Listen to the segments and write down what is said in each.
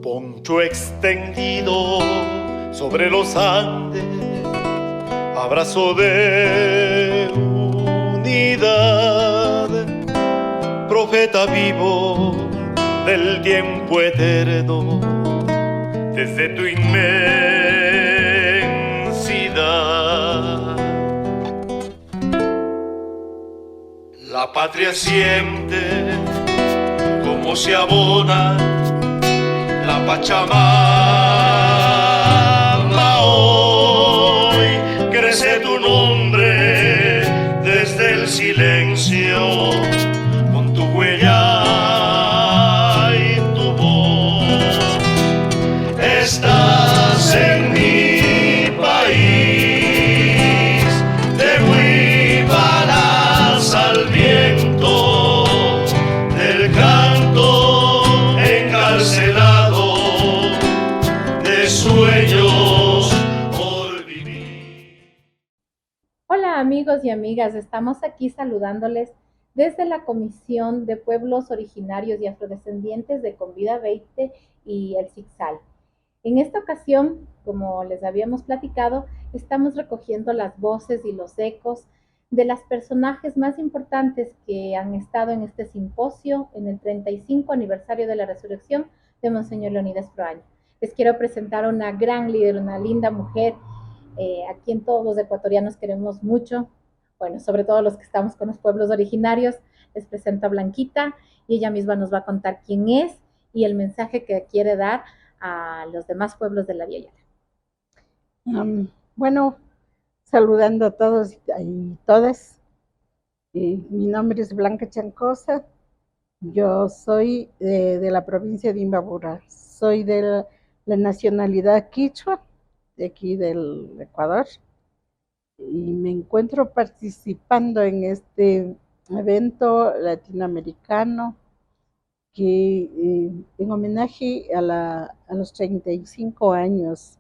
Poncho extendido sobre los Andes, abrazo de unidad, profeta vivo del tiempo eterno, desde tu inmensidad. La patria siente cómo se abona la Pachamama. Hoy crece tu nombre desde el silencio, con tu huella y tu voz. Estás en mi país, de Huibalas al viento, del canto encarcelado, de sueños por vivir. Hola amigos y amigas, estamos aquí saludándoles desde la Comisión de Pueblos Originarios y Afrodescendientes de Convida 20 y el CICSAL. En esta ocasión, como les habíamos platicado, estamos recogiendo las voces y los ecos de los personajes más importantes que han estado en este simposio en el 35 aniversario de la resurrección de Monseñor Leonidas Proaño. Les quiero presentar a una gran líder, una linda mujer, a quien todos los ecuatorianos queremos mucho, bueno, sobre todo los que estamos con los pueblos originarios. Les presento a Blanquita y ella misma nos va a contar quién es y el mensaje que quiere dar a los demás pueblos de la Via Yala. Bueno, saludando a todos y todas. Mi nombre es Blanca Chancosa. Yo soy de la provincia de Imbabura. Soy de la nacionalidad quichua, de aquí del Ecuador. Y me encuentro participando en este evento latinoamericano que en homenaje a los 35 años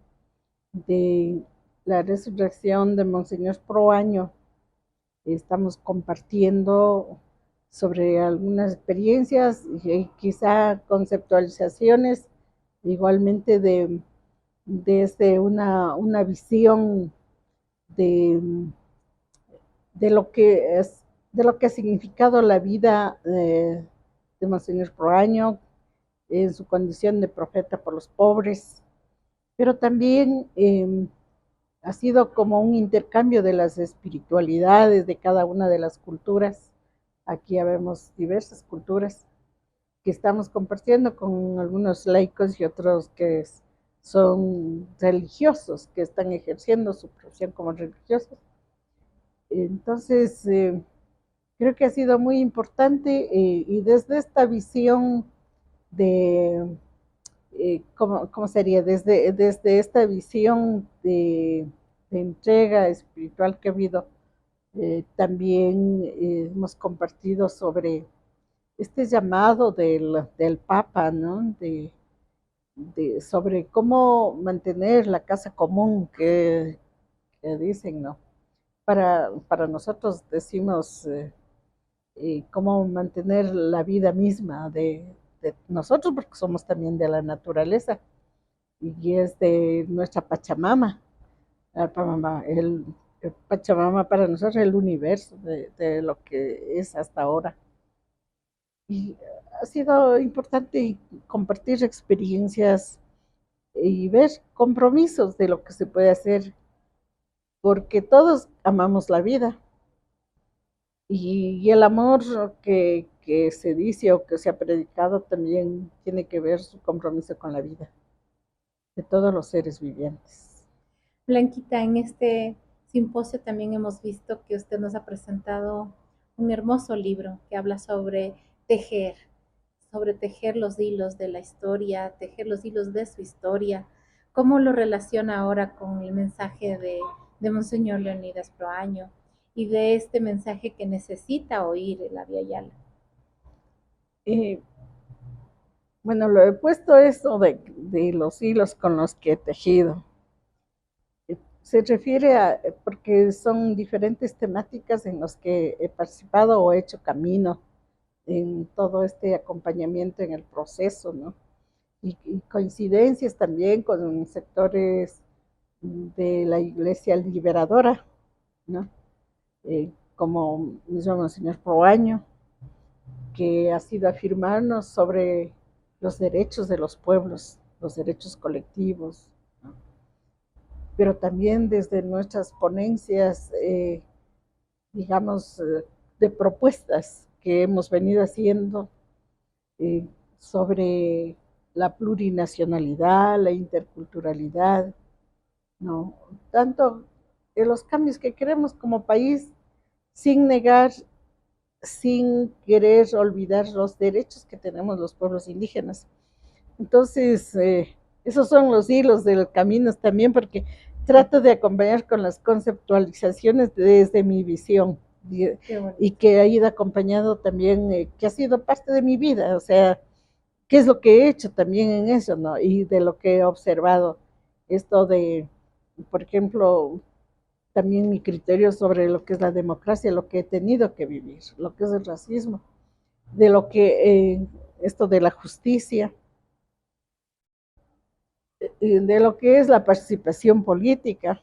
de la resurrección de Monseñor Proaño, estamos compartiendo sobre algunas experiencias y quizá conceptualizaciones, igualmente desde una visión de lo que ha significado la vida de Monseñor Proaño en su condición de profeta por los pobres, pero también ha sido como un intercambio de las espiritualidades de cada una de las culturas. Aquí vemos diversas culturas que estamos compartiendo con algunos laicos y otros que son religiosos, que están ejerciendo su profesión como religiosos. Entonces, creo que ha sido muy importante y desde esta visión de, ¿cómo sería? Desde esta visión de entrega espiritual que ha habido, también hemos compartido sobre este llamado del Papa, ¿no? Sobre cómo mantener la casa común que dicen, ¿no? Para nosotros decimos cómo mantener la vida misma de nosotros, porque somos también de la naturaleza, y es de nuestra Pachamama. El Pachamama para nosotros es el universo de lo que es hasta ahora. Y ha sido importante compartir experiencias y ver compromisos de lo que se puede hacer, porque todos amamos la vida. Y el amor que se dice o que se ha predicado también tiene que ver su compromiso con la vida de todos los seres vivientes. Blanquita, en este simposio también hemos visto que usted nos ha presentado un hermoso libro que habla sobre tejer los hilos de la historia, tejer los hilos de su historia. ¿Cómo lo relaciona ahora con el mensaje de Monseñor Leonidas Proaño y de este mensaje que necesita oír la Via Yala? Bueno, lo he puesto esto de los hilos con los que he tejido. Se refiere a, porque son diferentes temáticas en las que he participado o he hecho camino en todo este acompañamiento en el proceso, ¿no? Y coincidencias también con sectores de la Iglesia Liberadora, ¿no? Como mismo Monseñor Proaño, que ha sido afirmarnos sobre los derechos de los pueblos, los derechos colectivos, ¿no? Pero también desde nuestras ponencias, digamos, de propuestas que hemos venido haciendo eh, sobre la plurinacionalidad, la interculturalidad, ¿no? Tanto en los cambios que queremos como país, sin negar, sin querer olvidar los derechos que tenemos los pueblos indígenas. Entonces, esos son los hilos del camino también, porque trato de acompañar con las conceptualizaciones desde mi visión y que ha ido acompañado también, que ha sido parte de mi vida, o sea, qué es lo que he hecho también en eso, ¿no? Y de lo que he observado, esto de, por ejemplo, también mi criterio sobre lo que es la democracia, lo que he tenido que vivir, lo que es el racismo, de lo que, esto de la justicia, de lo que es la participación política.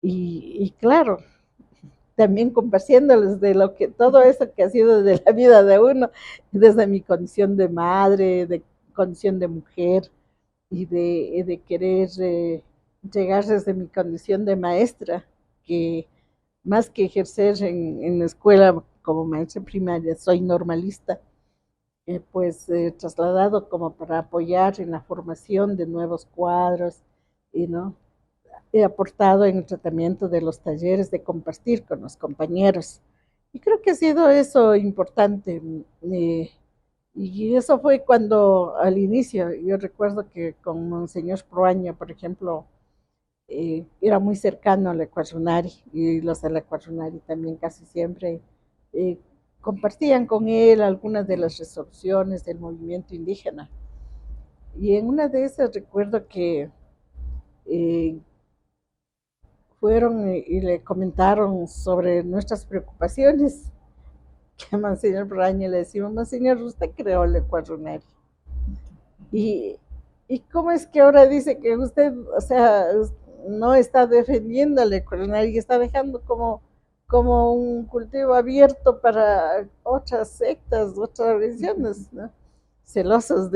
Y claro, también compartiéndoles de lo que todo eso que ha sido de la vida de uno, desde mi condición de madre, de condición de mujer y de querer llegar desde mi condición de maestra, que más que ejercer en la escuela como maestra primaria, soy normalista, pues trasladado como para apoyar en la formación de nuevos cuadros y no he aportado en el tratamiento de los talleres de compartir con los compañeros. Y creo que ha sido eso importante. Y eso fue cuando al inicio, yo recuerdo que con Monseñor Proaño, por ejemplo, era muy cercano al Ecuadunari y los del Ecuadunari también casi siempre eh, compartían con él algunas de las resoluciones del movimiento indígena. Y en una de esas recuerdo que eh, fueron y le comentaron sobre nuestras preocupaciones, que a Monseñor Braña le decimos, Monseñor, usted creó el Ecuadunari. Y, ¿Y cómo es que ahora dice que usted, o sea, no está defendiendo al Ecuadunari y está dejando como un cultivo abierto para otras sectas, otras religiones, ¿no? Celosos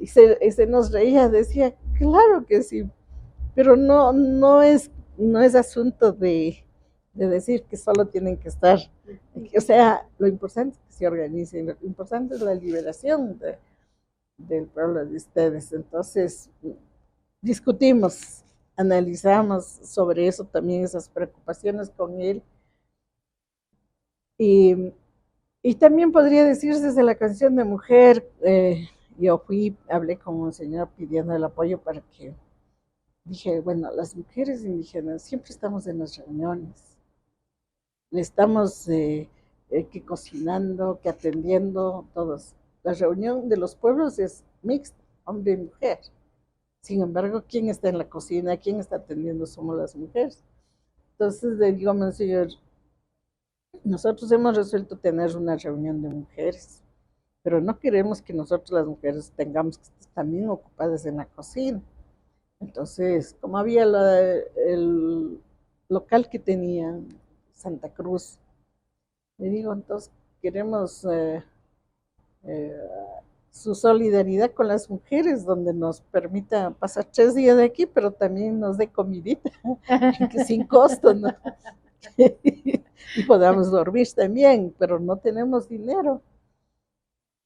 y se nos reía, decía, claro que sí, pero no es asunto de decir que solo tienen que estar, o sea, lo importante es que se organicen, lo importante es la liberación del pueblo de ustedes. Entonces, discutimos, analizamos sobre eso también, esas preocupaciones con él. Y, y también podría decirse desde la canción de mujer, yo hablé con un señor pidiendo el apoyo para que, dije, bueno, las mujeres indígenas siempre estamos en las reuniones, le estamos que cocinando, que atendiendo, todos. La reunión de los pueblos es mixta, hombre y mujer. Sin embargo, ¿quién está en la cocina? ¿Quién está atendiendo? Somos las mujeres. Entonces le digo, Monseñor, nosotros hemos resuelto tener una reunión de mujeres, pero no queremos que nosotros las mujeres tengamos que estar también ocupadas en la cocina. Entonces, como había el local que tenía Santa Cruz, le digo, entonces queremos eh, su solidaridad con las mujeres, donde nos permita pasar 3 días de aquí, pero también nos dé comidita, que sin costo, ¿no? Y podamos dormir también, pero no tenemos dinero.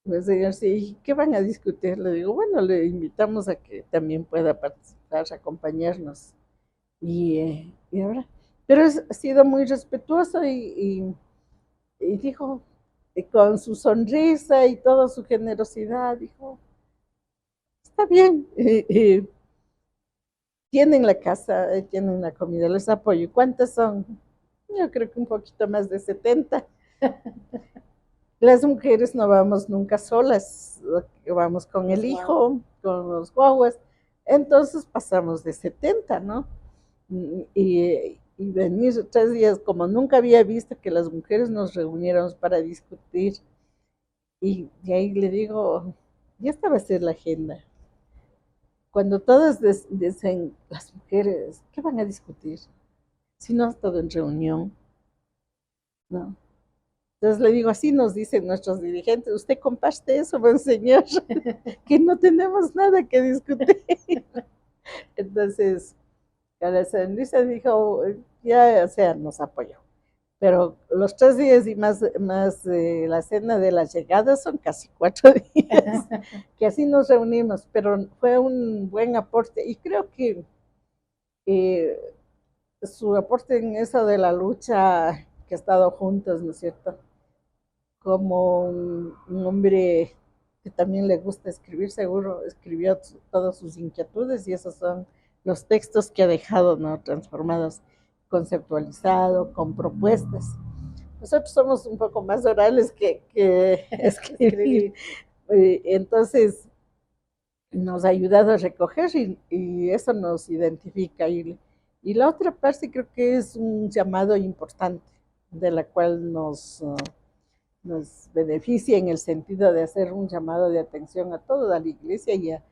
Pues señor, sí, ¿qué van a discutir? Le digo, bueno, le invitamos a que también pueda participar, acompañarnos. Y ahora, pero ha sido muy respetuoso y dijo, y con su sonrisa y toda su generosidad, dijo, está bien, tienen la casa, tienen la comida, les apoyo. ¿Cuántas son? Yo creo que un poquito más de 70. Las mujeres no vamos nunca solas, vamos con el hijo, con los guaguas, entonces pasamos de 70, ¿no? Y venir 3 días, como nunca había visto que las mujeres nos reuniéramos para discutir, y de ahí le digo, ya esta va a ser la agenda. Cuando todas dicen las mujeres, ¿qué van a discutir? Si no ha estado en reunión, ¿no? Entonces le digo, así nos dicen nuestros dirigentes, usted comparte eso, buen señor, que no tenemos nada que discutir. Entonces, la sonrisa dijo, ya, o sea, nos apoyó. Pero los 3 días y más la cena de las llegadas son casi 4 días, que así nos reunimos, pero fue un buen aporte y creo que eh, su aporte en eso de la lucha que ha estado juntos, ¿no es cierto? Como un hombre que también le gusta escribir, seguro escribió todas sus inquietudes y esos son los textos que ha dejado, ¿no? Transformados, conceptualizado, con propuestas. Nosotros somos un poco más orales que escribir. Entonces, nos ha ayudado a recoger y eso nos identifica. Y la otra parte creo que es un llamado importante, de la cual nos beneficia en el sentido de hacer un llamado de atención a toda la iglesia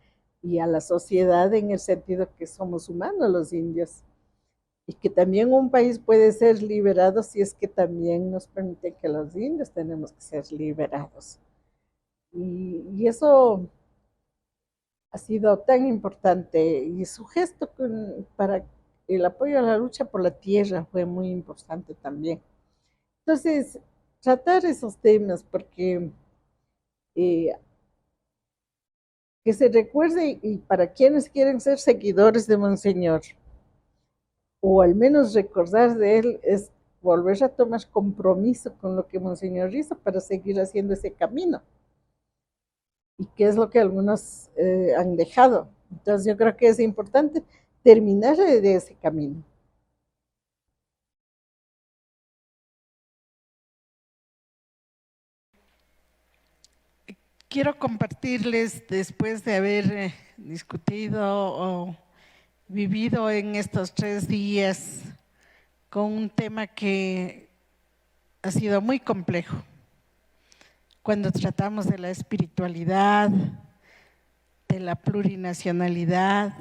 y a la sociedad en el sentido que somos humanos los indios y que también un país puede ser liberado si es que también nos permite que los indios tenemos que ser liberados. Y eso ha sido tan importante y su gesto para el apoyo a la lucha por la tierra fue muy importante también. Entonces, tratar esos temas porque que se recuerde y para quienes quieren ser seguidores de Monseñor, o al menos recordar de él, es volver a tomar compromiso con lo que Monseñor hizo para seguir haciendo ese camino. Y que es lo que algunos han dejado. Entonces yo creo que es importante terminar de ese camino. Quiero compartirles, después de haber discutido o vivido en estos 3 días con un tema que ha sido muy complejo, cuando tratamos de la espiritualidad, de la plurinacionalidad,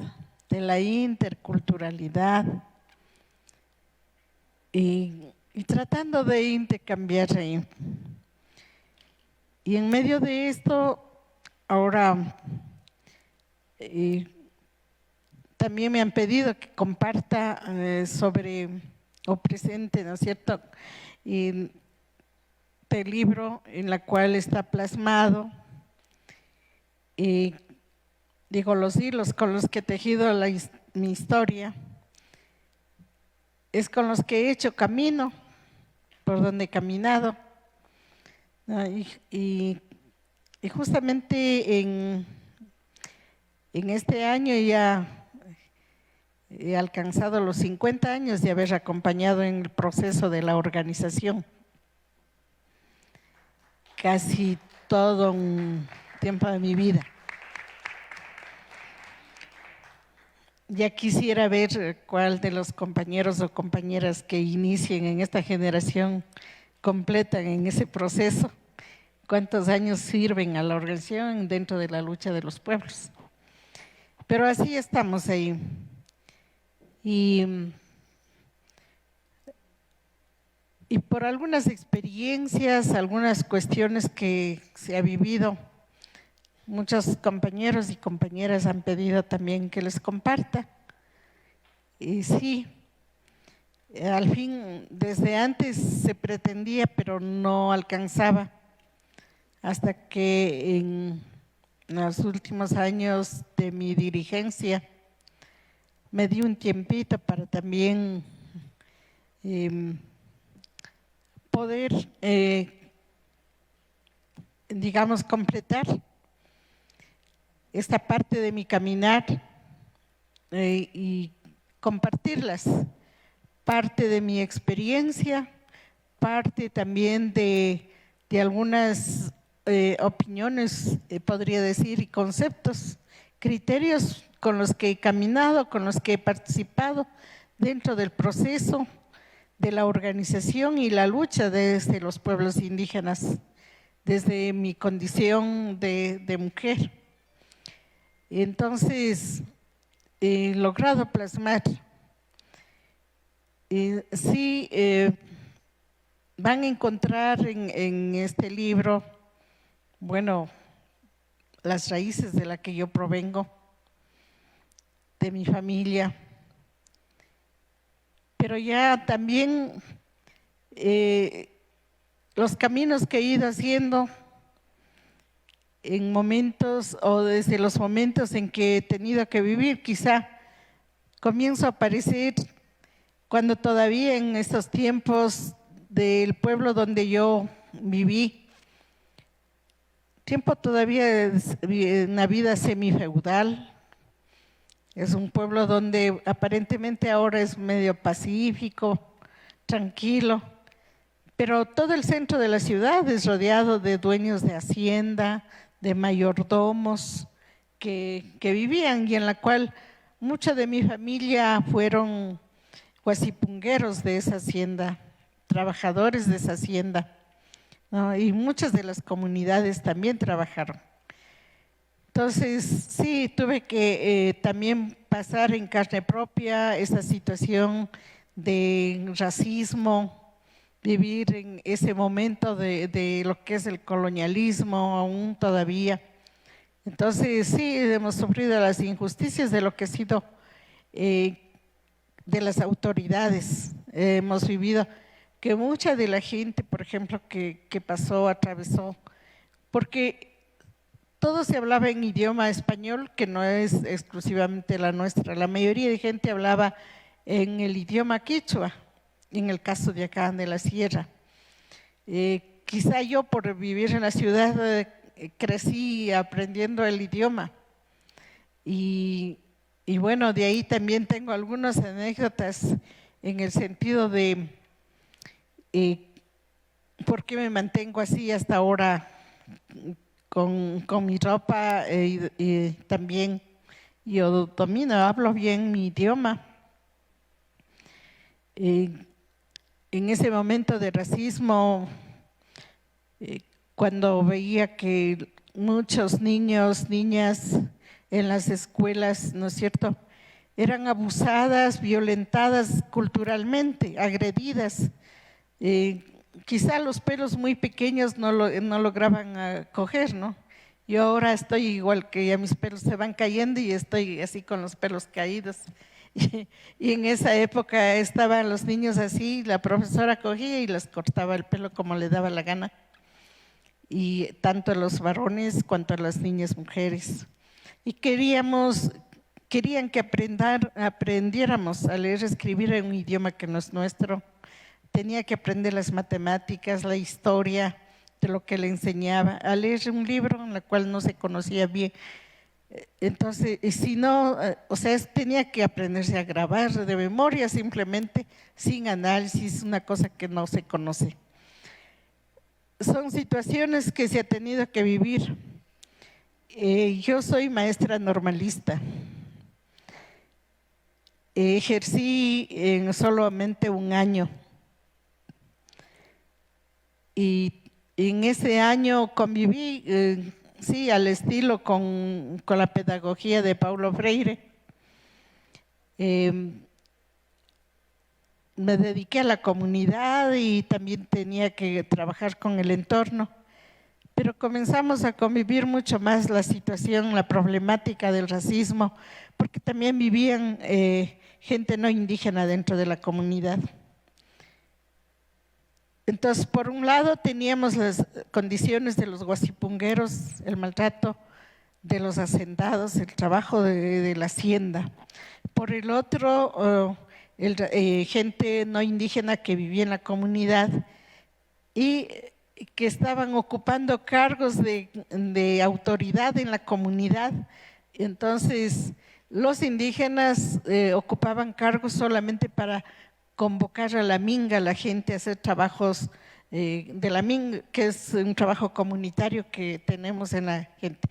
de la interculturalidad y tratando de intercambiar ahí. Y en medio de esto, ahora también me han pedido que comparta sobre o presente, ¿no es cierto?, el libro en la cual está plasmado, y digo, los hilos con los que he tejido mi historia, es con los que he hecho camino, por donde he caminado. Y justamente en este año ya he alcanzado los 50 años de haber acompañado en el proceso de la organización. Casi todo un tiempo de mi vida. Ya quisiera ver cuál de los compañeros o compañeras que inicien en esta generación completan en ese proceso, cuántos años sirven a la organización dentro de la lucha de los pueblos. Pero así estamos ahí. Y por algunas experiencias, algunas cuestiones que se ha vivido, muchos compañeros y compañeras han pedido también que les comparta. Y sí, al fin, desde antes se pretendía, pero no alcanzaba, hasta que en los últimos años de mi dirigencia me di un tiempito para también poder, digamos, completar esta parte de mi caminar y compartirlas, parte de mi experiencia, parte también de de algunas opiniones, podría decir, y conceptos, criterios con los que he caminado, con los que he participado dentro del proceso de la organización y la lucha desde los pueblos indígenas, desde mi condición de mujer. Entonces, he logrado plasmar. Sí, van a encontrar en este libro, bueno, las raíces de la que yo provengo, de mi familia, pero ya también los caminos que he ido haciendo en momentos o desde los momentos en que he tenido que vivir, quizá comienzo a aparecer cuando todavía en estos tiempos del pueblo donde yo viví, tiempo todavía una vida semifeudal. Es un pueblo donde aparentemente ahora es medio pacífico, tranquilo, pero todo el centro de la ciudad es rodeado de dueños de hacienda, de mayordomos que vivían y en la cual mucha de mi familia fueron huasipungueros de esa hacienda, trabajadores de esa hacienda, ¿no? Y muchas de las comunidades también trabajaron. Entonces, sí, tuve que también pasar en carne propia esa situación de racismo, vivir en ese momento de lo que es el colonialismo aún todavía. Entonces, sí, hemos sufrido las injusticias de lo que ha sido de las autoridades. Hemos vivido que mucha de la gente, por ejemplo, que pasó, atravesó, porque todo se hablaba en idioma español, que no es exclusivamente la nuestra. La mayoría de gente hablaba en el idioma quichua, en el caso de acá de la sierra. Quizá yo por vivir en la ciudad crecí aprendiendo el idioma y bueno, de ahí también tengo algunas anécdotas en el sentido de por qué me mantengo así hasta ahora con mi ropa y también yo domino, hablo bien mi idioma. En ese momento de racismo, cuando veía que muchos niños, niñas en las escuelas, ¿no es cierto?, eran abusadas, violentadas culturalmente, agredidas. Quizá los pelos muy pequeños no lograban coger, ¿no? Yo ahora estoy igual que ya mis pelos se van cayendo y estoy así con los pelos caídos. Y en esa época estaban los niños así, la profesora cogía y les cortaba el pelo como le daba la gana. Y tanto a los varones cuanto a las niñas mujeres. Y querían que aprendiéramos a leer y escribir en un idioma que no es nuestro. Tenía que aprender las matemáticas, la historia de lo que le enseñaba, a leer un libro en el cual no se conocía bien. Entonces, si no, o sea, tenía que aprenderse a grabar de memoria simplemente, sin análisis, una cosa que no se conoce. Son situaciones que se ha tenido que vivir. Yo soy maestra normalista. Ejercí en solamente un año. Y en ese año conviví, sí, al estilo con la pedagogía de Paulo Freire. Me dediqué a la comunidad y también tenía que trabajar con el entorno, pero comenzamos a convivir mucho más la situación, la problemática del racismo, porque también vivían gente no indígena dentro de la comunidad. Entonces, por un lado teníamos las condiciones de los huasipungueros, el maltrato de los hacendados, el trabajo de la hacienda. Por el otro, gente no indígena que vivía en la comunidad y que estaban ocupando cargos de autoridad en la comunidad. Entonces, los indígenas ocupaban cargos solamente para convocar a la minga, a la gente a hacer trabajos de la MIN, que es un trabajo comunitario que tenemos en la gente.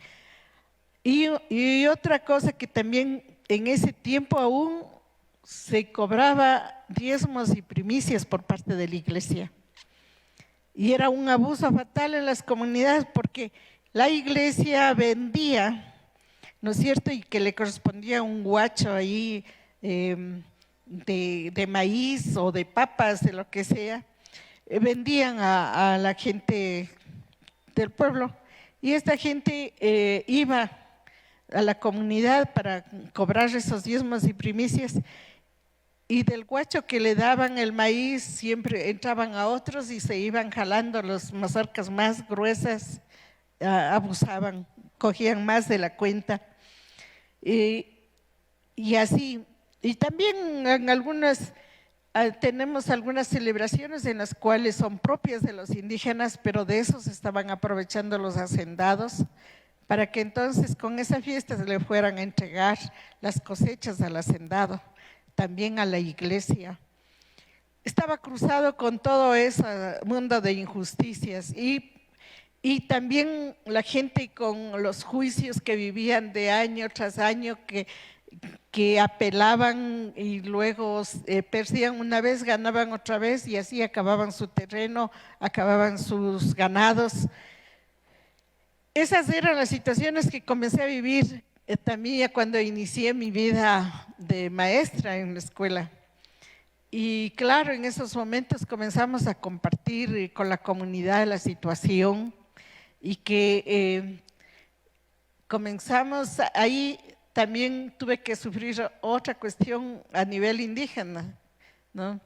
Y otra cosa que también en ese tiempo aún se cobraba diezmos y primicias por parte de la iglesia. Y era un abuso fatal en las comunidades porque la iglesia vendía, ¿no es cierto? Y que le correspondía un guacho ahí de maíz o de papas, de lo que sea, vendían a la gente del pueblo. Y esta gente iba a la comunidad para cobrar esos diezmos y primicias, y del guacho que le daban el maíz siempre entraban a otros y se iban jalando las mazorcas más gruesas, abusaban, cogían más de la cuenta. Y así, y también en algunas, tenemos algunas celebraciones en las cuales son propias de los indígenas, pero de eso se estaban aprovechando los hacendados, para que entonces con esa fiesta se le fueran a entregar las cosechas al hacendado, también a la iglesia. Estaba cruzado con todo ese mundo de injusticias y también la gente con los juicios que vivían de año tras año, que apelaban y luego perdían una vez, ganaban otra vez y así acababan su terreno, acababan sus ganados. Esas eran las situaciones que comencé a vivir también cuando inicié mi vida de maestra en la escuela. Y claro, en esos momentos comenzamos a compartir con la comunidad la situación y que comenzamos, ahí también tuve que sufrir otra cuestión a nivel indígena, ¿no?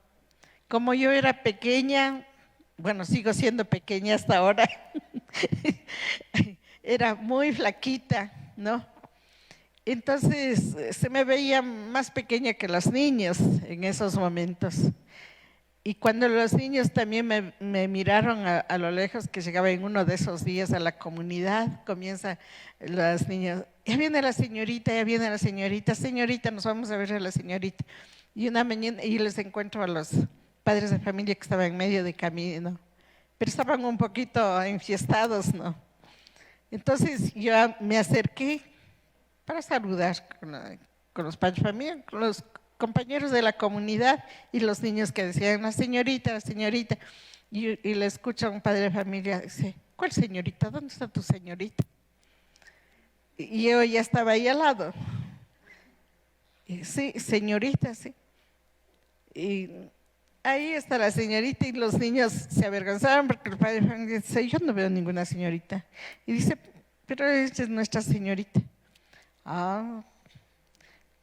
Como yo era pequeña, bueno, sigo siendo pequeña hasta ahora, era muy flaquita, ¿no? Entonces se me veía más pequeña que los niños en esos momentos. Y cuando los niños también me miraron a lo lejos, que llegaba en uno de esos días a la comunidad, comienzan las niñas, ya viene la señorita, señorita, nos vamos a ver a la señorita. Y una mañana, y les encuentro a los padres de familia que estaban en medio de camino, pero estaban un poquito enfiestados, ¿no? Entonces yo me acerqué para saludar con los padres de familia, con los compañeros de la comunidad y los niños que decían, la señorita, y le escucha a un padre de familia, dice, ¿cuál señorita? ¿Dónde está tu señorita? Y yo ya estaba ahí al lado. Y, sí, señorita, sí. Y ahí está la señorita y los niños se avergonzaron porque el padre de familia dice, yo no veo ninguna señorita. Y dice, pero esta es nuestra señorita. Ah,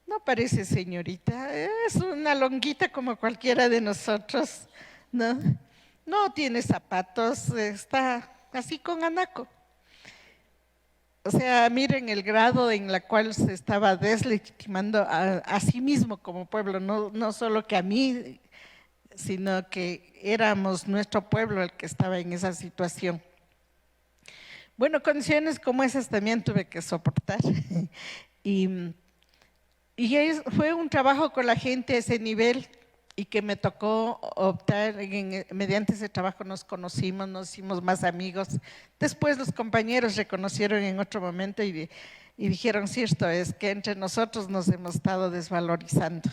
no parece señorita, es una longuita como cualquiera de nosotros, ¿no? No tiene zapatos, está así con anaco. O sea, miren el grado en el cual se estaba deslegitimando a sí mismo como pueblo, no solo que a mí, sino que éramos nuestro pueblo el que estaba en esa situación. Bueno, condiciones como esas también tuve que soportar. Y fue un trabajo con la gente a ese nivel y que me tocó optar, mediante ese trabajo nos conocimos, nos hicimos más amigos. Después los compañeros reconocieron en otro momento y dijeron, cierto, es que entre nosotros nos hemos estado desvalorizando.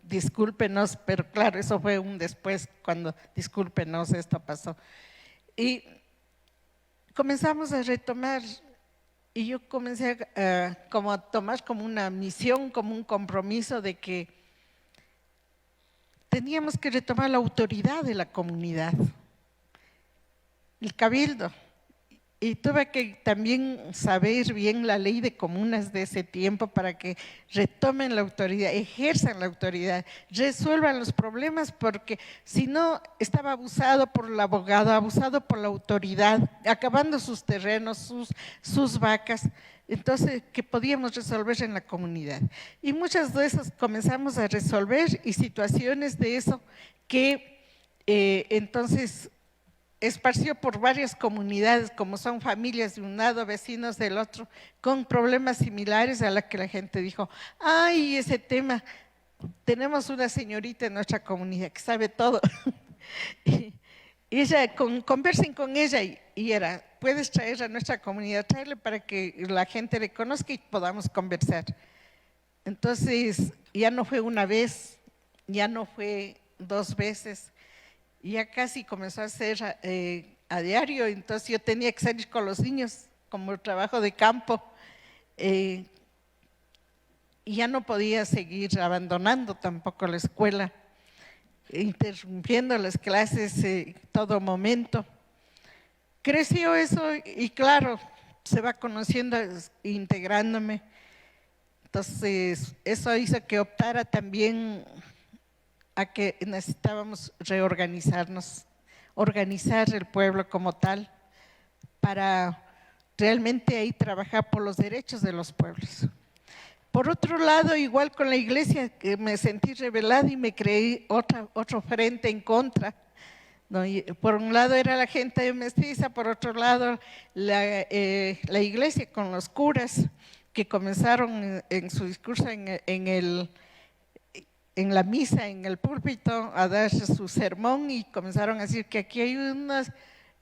Discúlpenos, pero claro, eso fue un después, cuando discúlpenos, esto pasó. Y comenzamos a retomar. Y yo comencé a tomar como una misión, como un compromiso de que teníamos que retomar la autoridad de la comunidad, el cabildo. Y tuve que también saber bien la ley de comunas de ese tiempo para que retomen la autoridad, ejerzan la autoridad, resuelvan los problemas, porque si no estaba abusado por el abogado, abusado por la autoridad, acabando sus terrenos, sus vacas, entonces que podíamos resolver en la comunidad. Y muchas de esas comenzamos a resolver y situaciones de eso que entonces esparció por varias comunidades, como son familias de un lado, vecinos del otro, con problemas similares, a la que la gente dijo, ay, ese tema, tenemos una señorita en nuestra comunidad que sabe todo. Y ella, conversen con ella y era, puedes traer a nuestra comunidad, traerle para que la gente le conozca y podamos conversar. Entonces, ya no fue una vez, ya no fue 2 veces, ya casi comenzó a ser a diario, entonces yo tenía que salir con los niños como trabajo de campo y ya no podía seguir abandonando tampoco la escuela, interrumpiendo las clases todo momento. Creció eso y claro, se va conociendo, integrándome. Entonces, eso hizo que optara también a que necesitábamos reorganizarnos, organizar el pueblo como tal, para realmente ahí trabajar por los derechos de los pueblos. Por otro lado, igual con la iglesia, que me sentí rebelada y me creí otro frente en contra. ¿No? Y por un lado era la gente mestiza, por otro lado la iglesia con los curas que comenzaron en su discurso en la misa, en el púlpito, a dar su sermón y comenzaron a decir que aquí hay unas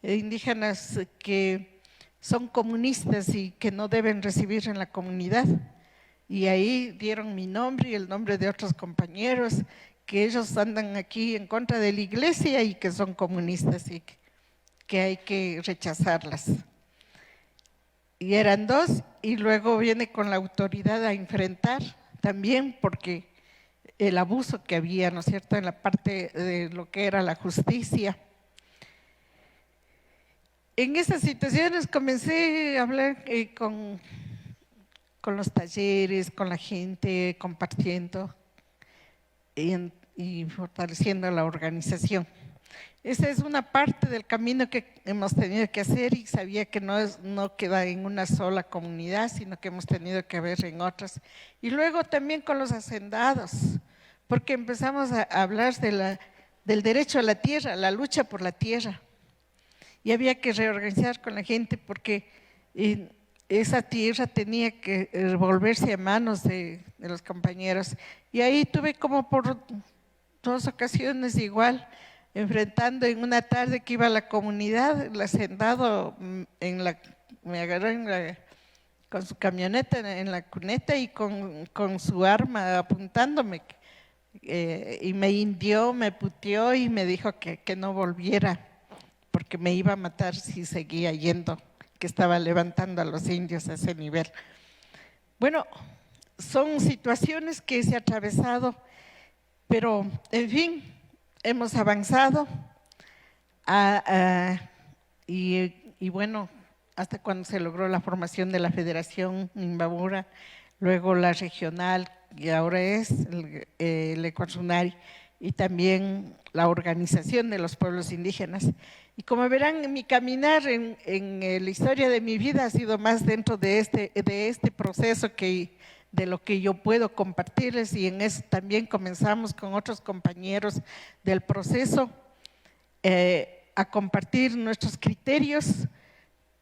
indígenas que son comunistas y que no deben recibir en la comunidad. Y ahí dieron mi nombre y el nombre de otros compañeros, que ellos andan aquí en contra de la iglesia y que son comunistas y que hay que rechazarlas. Y eran 2, y luego viene con la autoridad a enfrentar también, porque el abuso que había, ¿no es cierto?, en la parte de lo que era la justicia. En esas situaciones comencé a hablar con los talleres, con la gente, compartiendo y fortaleciendo la organización. Esa es una parte del camino que hemos tenido que hacer y sabía que no queda en una sola comunidad, sino que hemos tenido que ver en otras. Y luego también con los hacendados, porque empezamos a hablar del derecho a la tierra, la lucha por la tierra. Y había que reorganizar con la gente porque esa tierra tenía que volverse a manos de los compañeros. Y ahí tuve como por 2 ocasiones igual, enfrentando en una tarde que iba a la comunidad, el hacendado me agarró con su camioneta en la cuneta y con su arma apuntándome. Y me hindió, me puteó y me dijo que no volviera, porque me iba a matar si seguía yendo, que estaba levantando a los indios a ese nivel. Bueno, son situaciones que se ha atravesado, pero en fin, hemos avanzado y bueno, hasta cuando se logró la formación de la Federación Imbabura, luego la regional y ahora es el Ecuazunari, y también la organización de los pueblos indígenas. Y como verán, mi caminar en la historia de mi vida ha sido más dentro de este proceso de lo que yo puedo compartirles, y en eso también comenzamos con otros compañeros del proceso a compartir nuestros criterios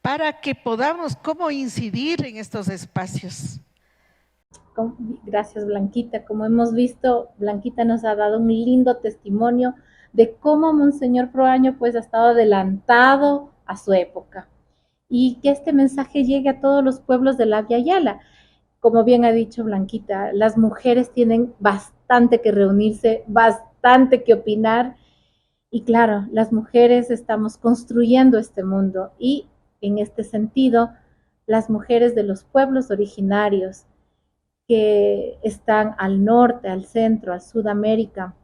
para que podamos cómo incidir en estos espacios. Gracias, Blanquita. Como hemos visto, Blanquita nos ha dado un lindo testimonio de cómo Monseñor Proaño pues ha estado adelantado a su época, y que este mensaje llegue a todos los pueblos de la Via Yala. Como bien ha dicho Blanquita, las mujeres tienen bastante que reunirse, bastante que opinar, y claro, las mujeres estamos construyendo este mundo, y en este sentido, las mujeres de los pueblos originarios que están al norte, al centro, a Sudamérica,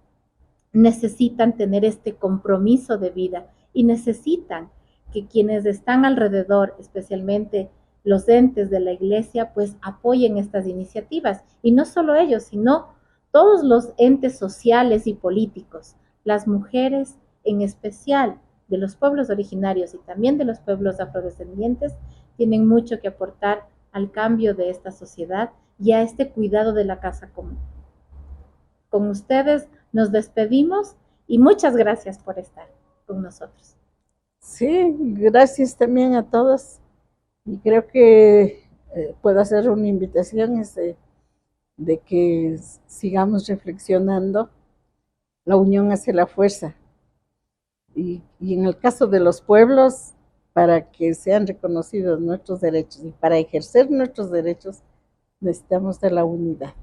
necesitan tener este compromiso de vida y necesitan que quienes están alrededor, especialmente los entes de la iglesia, pues apoyen estas iniciativas. Y no solo ellos, sino todos los entes sociales y políticos, las mujeres en especial de los pueblos originarios y también de los pueblos afrodescendientes, tienen mucho que aportar al cambio de esta sociedad y a este cuidado de la casa común. Con ustedes nos despedimos y muchas gracias por estar con nosotros. Sí, gracias también a todos, y creo que puedo hacer una invitación de que sigamos reflexionando. La unión hace la fuerza, y en el caso de los pueblos, para que sean reconocidos nuestros derechos y para ejercer nuestros derechos, necesitamos de la unidad.